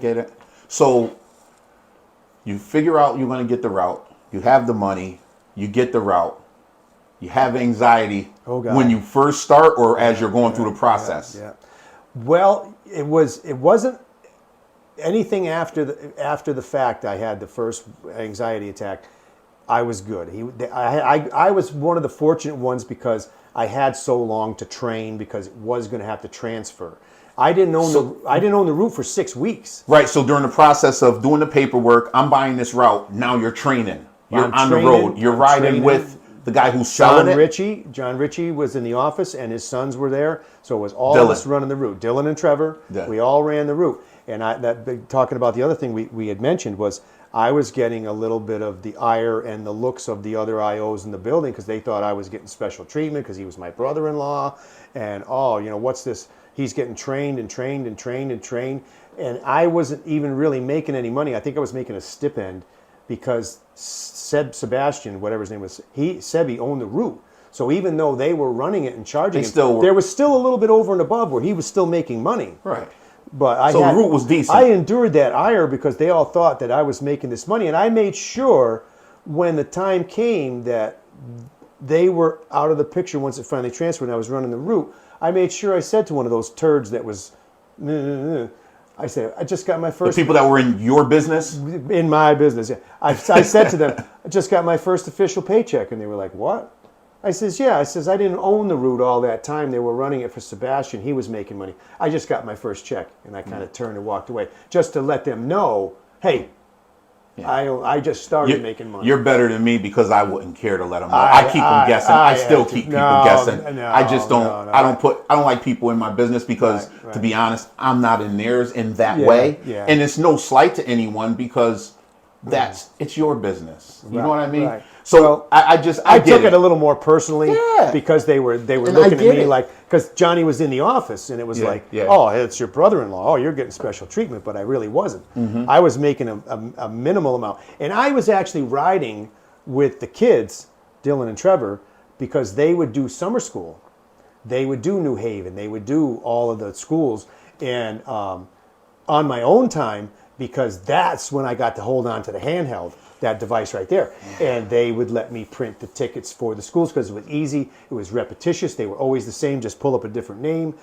Get it? So you figure out you're going to get the route. You have the money. You get the route. You have anxiety when you first start or as you're going through the process. Yeah. Well, it wasn't anything after the fact. I had the first anxiety attack. I was good. I was one of the fortunate ones because I had so long to train because it was going to have to transfer. I didn't own the route for 6 weeks. Right. So during the process of doing the paperwork, I'm buying this route. Now you're training. You're on the road. You're riding with the guy who's selling it. John Ritchie was in the office, and his sons were there. So it was all of us running the route. Dylan and Trevor, we all ran the route. And talking about the other thing we had mentioned was I was getting a little bit of the ire and the looks of the other IOs in the building because they thought I was getting special treatment because he was my brother-in-law. And, what's this? He's getting trained and trained and trained and trained. And I wasn't even really making any money. I think I was making a stipend because Sebastian, whatever his name was, Sebi owned the route. So even though they were running it and charging him, there was still a little bit over and above where he was still making money. Right. But the route was decent. I endured that ire because they all thought that I was making this money. And I made sure when the time came that they were out of the picture once it finally transferred and I was running the route, I made sure I said to one of those turds that was, I said, I just got my first... The people that were in your business? In my business, yeah. I said to them, I just got my first official paycheck. And they were like, what? I says, yeah. I says, I didn't own the route all that time. They were running it for Sebastian. He was making money. I just got my first check. And I kind of turned and walked away just to let them know, hey, I just started making money. You're better than me because I wouldn't care to let them know. I keep them guessing. I still keep people guessing. I just don't. I don't like people in my business because, to be honest, I'm not in theirs in that way. Yeah. And it's no slight to anyone because it's your business. You know what I mean? Right. So I took it a little more personally because they were looking at me like, because Johnny was in the office and it was oh, it's your brother-in-law. Oh, you're getting special treatment, but I really wasn't. Mm-hmm. I was making a minimal amount. And I was actually riding with the kids, Dylan and Trevor, because they would do summer school. They would do New Haven. They would do all of the schools. And on my own time, because that's when I got to hold on to the handheld, that device right there. And they would let me print the tickets for the schools because it was easy. It was repetitious. They were always the same. Just pull up a different name,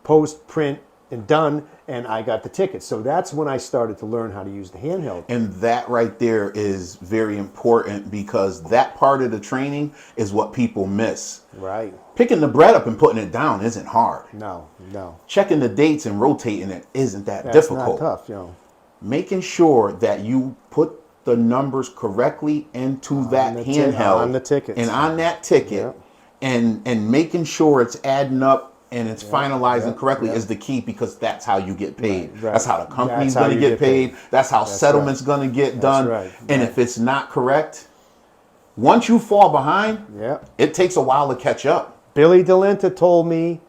post, print, and done. And I got the tickets. So that's when I started to learn how to use the handheld. And that right there is very important because that part of the training is what people miss. Right. Picking the bread up and putting it down isn't hard. No. Checking the dates and rotating it isn't that difficult. That's not tough, Making sure that you put the numbers correctly into that handheld on the tickets and on that ticket, and making sure it's adding up and it's finalizing correctly is the key because that's how you get paid. Right. That's how the company's going to get paid. That's how settlement's going to get done. Right. And if it's not correct, once you fall behind, it takes a while to catch up. Billy DeLenta told me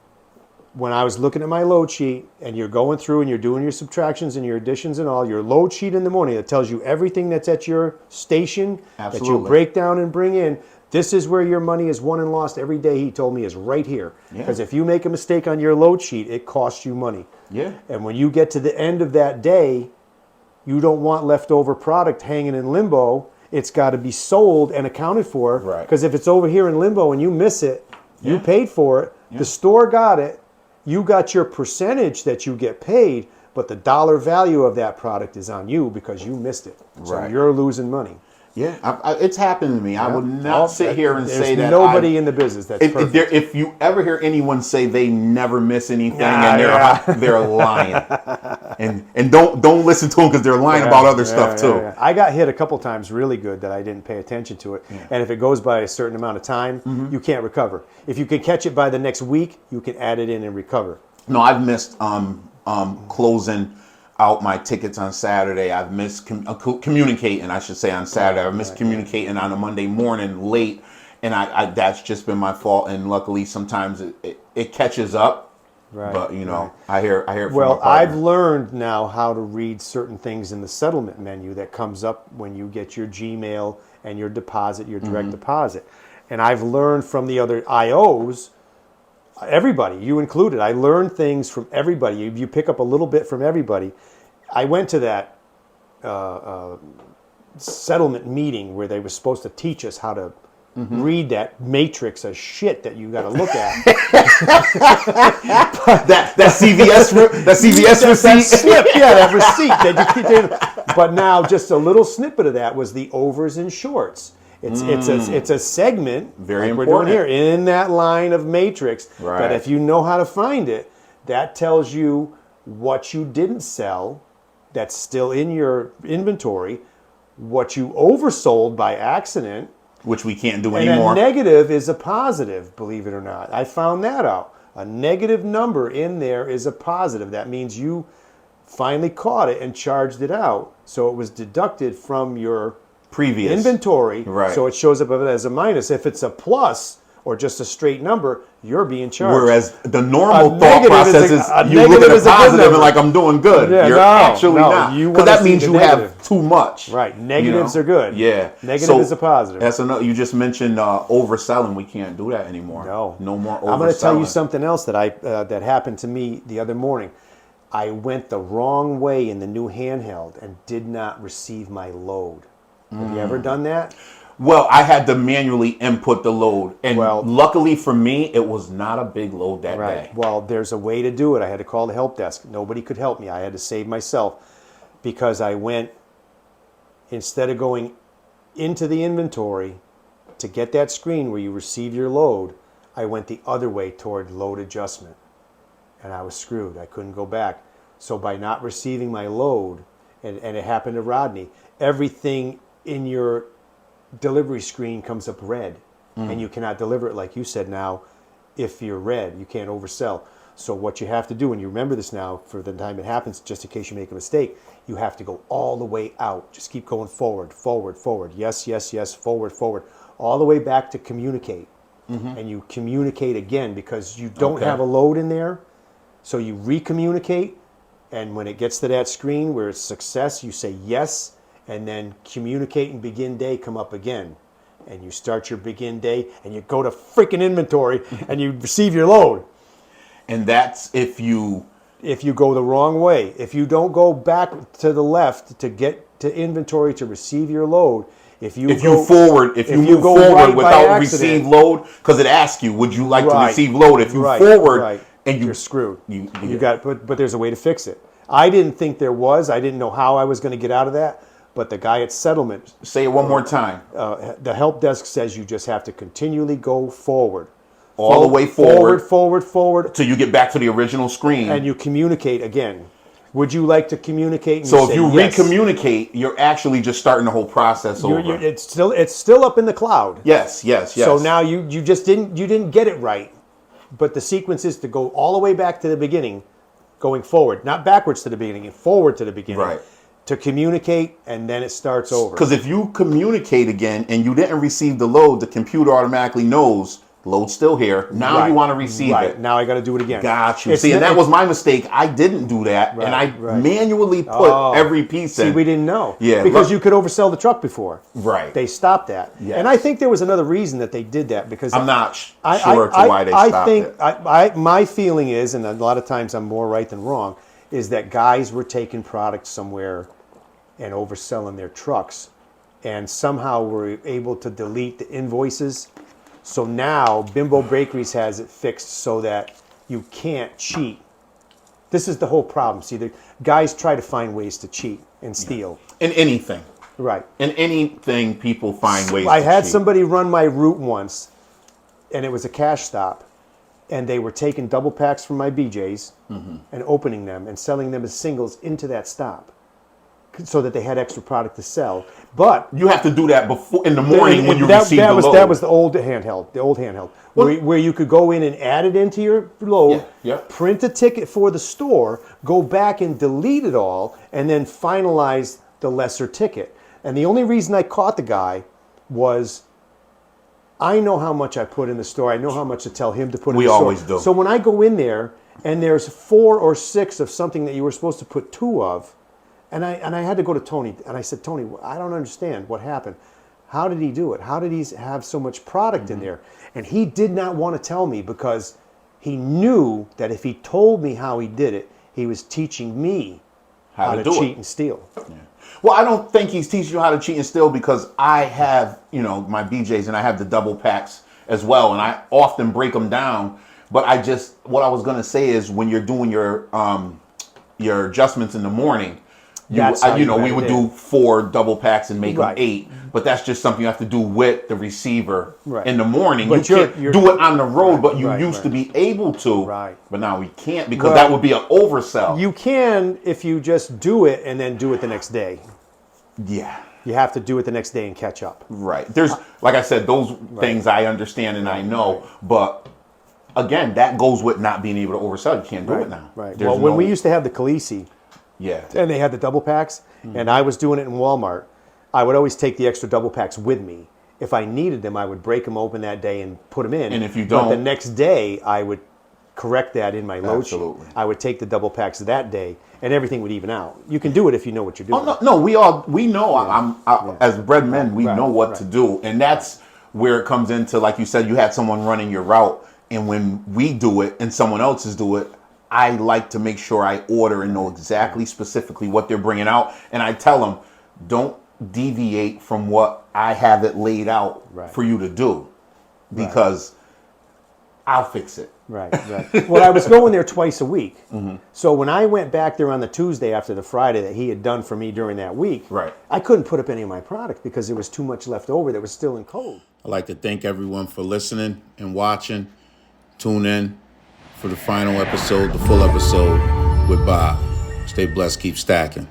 when I was looking at my load sheet and you're going through and you're doing your subtractions and your additions and all, your load sheet in the morning that tells you everything that's at your station that you break down and bring in, this is where your money is won and lost every day, he told me, is right here. Because if you make a mistake on your load sheet, it costs you money. Yeah. And when you get to the end of that day, you don't want leftover product hanging in limbo. It's got to be sold and accounted for. Right. Because if it's over here in limbo and you miss it, you paid for it, the store got it, you got your percentage that you get paid, but the dollar value of that product is on you because you missed it. So you're losing money. Yeah, it's happened to me. I would not sit here and say that. Nobody in the business that's perfect. If you ever hear anyone say they never miss anything and they're lying, and don't listen to them because they're lying about other stuff too. I got hit a couple times really good that I didn't pay attention to it, and if it goes by a certain amount of time, you can't recover. If you can catch it by the next week, you can add it in and recover. No, I've missed closing out my tickets on Saturday. I've missed communicating, I should say, on Saturday. I've missed communicating on a Monday morning late, and I that's just been my fault. And luckily, sometimes it catches up. Right. But I hear it from my partner. I've learned now how to read certain things in the settlement menu that comes up when you get your Gmail and your deposit, your direct deposit. And I've learned from the other IOs. Everybody, you included. I learned things from everybody. You pick up a little bit from everybody. I went to that settlement meeting where they were supposed to teach us how to read that matrix of shit that you got to look at. that CVS receipt. That slip, yeah, that receipt that you keep doing. But now, just a little snippet of that was the overs and shorts. It's a segment, very like important, we're doing here in that line of matrix. Right. But if you know how to find it, that tells you what you didn't sell, that's still in your inventory, what you oversold by accident. Which we can't do anymore. And a negative is a positive, believe it or not. I found that out. A negative number in there is a positive. That means you finally caught it and charged it out. So it was deducted from your previous inventory. Right. So it shows up as a minus. If it's a plus or just a straight number, you're being charged. Whereas the normal thought process is you look at a positive and like, I'm doing good. Yeah, you're actually not. Because that means you have too much. Right. Negatives are good. Yeah. Negative is a positive. That's another. You just mentioned overselling. We can't do that anymore. No more overselling. I'm going to tell you something else that that happened to me the other morning. I went the wrong way in the new handheld and did not receive my load. Have you ever done that? Well, I had to manually input the load. And luckily for me, it was not a big load that day. Well, there's a way to do it. I had to call the help desk. Nobody could help me. I had to save myself because I went, instead of going into the inventory to get that screen where you receive your load, I went the other way toward load adjustment. And I was screwed. I couldn't go back. So by not receiving my load, and it happened to Rodney, everything in your delivery screen comes up red, and you cannot deliver it, like you said. Now, if you're red, you can't oversell. So what you have to do, and you remember this now for the time it happens, just in case you make a mistake, you have to go all the way out. Just keep going forward, forward, forward. Yes, yes, yes, forward, forward, all the way back to communicate. And you communicate again because you don't have a load in there. So you re-communicate, and when it gets to that screen where it's success, you say yes, and then communicate and begin day come up again. And you start your begin day, and you go to freaking inventory, and you receive your load. And that's if you go the wrong way. If you don't go back to the left to get to inventory to receive your load, if you move forward without receive load, because it asks you, would you like to receive load? If you forward and you're screwed. You got, but there's a way to fix it. I didn't think there was. I didn't know how I was going to get out of that. But the guy at settlement, say it one more time. The help desk says you just have to continually go forward. All the way forward. Forward. Till you get back to the original screen. And you communicate again. Would you like to communicate? And so if you re-communicate, you're actually just starting the whole process over. It's still up in the cloud. Yes. So now you just didn't get it right. But the sequence is to go all the way back to the beginning, going forward, not backwards to the beginning, forward to the beginning. Right. To communicate, and then it starts over. Because if you communicate again and you didn't receive the load, the computer automatically knows load's still here. Now you want to receive it. Now I got to do it again. Got you. See, and that was my mistake. I didn't do that, and I manually put every piece in. See, we didn't know. Yeah. Because you could oversell the truck before. Right. They stopped that. Yes. And I think there was another reason that they did that, because I'm not sure why they stopped it. My feeling is, and a lot of times I'm more right than wrong, is that guys were taking products somewhere and overselling their trucks, and somehow were able to delete the invoices. So now Bimbo Bakeries has it fixed so that you can't cheat. This is the whole problem. See, the guys try to find ways to cheat and steal. In anything. Right. In anything, people find ways to cheat. I had somebody run my route once, and it was a cash stop, and they were taking double packs from my BJs and opening them and selling them as singles into that stop, so that they had extra product to sell. But you have to do that before in the morning when you receive the load. That was the old handheld, where you could go in and add it into your load, print a ticket for the store, go back and delete it all, and then finalize the lesser ticket. And the only reason I caught the guy was I know how much I put in the store. I know how much to tell him to put in the store. We always do. So when I go in there and there's 4 or 6 of something that you were supposed to put 2 of, and I had to go to Tony, and I said, Tony, I don't understand what happened. How did he do it? How did he have so much product in there? And he did not want to tell me, because he knew that if he told me how he did it, he was teaching me how to cheat and steal. Yeah. Well, I don't think he's teaching you how to cheat and steal because I have, my BJs and I have the double packs as well, and I often break them down. But what I was gonna say is when you're doing your adjustments in the morning, we would do 4 double packs and make them 8. But that's just something you have to do with the receiver in the morning. But you can't do it on the road, but you used to be able to. Right. But now we can't because that would be an oversell. You can if you just do it and then do it the next day. Yeah. You have to do it the next day and catch up. Right. There's, like I said, those things I understand and I know, but again, that goes with not being able to oversell. You can't do it now. Right. Well, when we used to have the Khaleesi, and they had the double packs, and I was doing it in Walmart, I would always take the extra double packs with me. If I needed them, I would break them open that day and put them in. And if you don't, but the next day I would correct that in my load sheet. I would take the double packs that day, and everything would even out. You can do it if you know what you're doing. Oh no, we know. As bred men, we know what to do, and that's where it comes into, like you said, you had someone running your route, and when we do it and someone else's do it, I like to make sure I order and know exactly specifically what they're bringing out, and I tell them, don't deviate from what I have it laid out for you to do, because I'll fix it. Right. Well, I was going there twice a week. So when I went back there on the Tuesday after the Friday that he had done for me during that week, I couldn't put up any of my product because there was too much left over that was still in code. I'd like to thank everyone for listening and watching. Tune in for the final episode, the full episode with Bob. Stay blessed, keep stacking.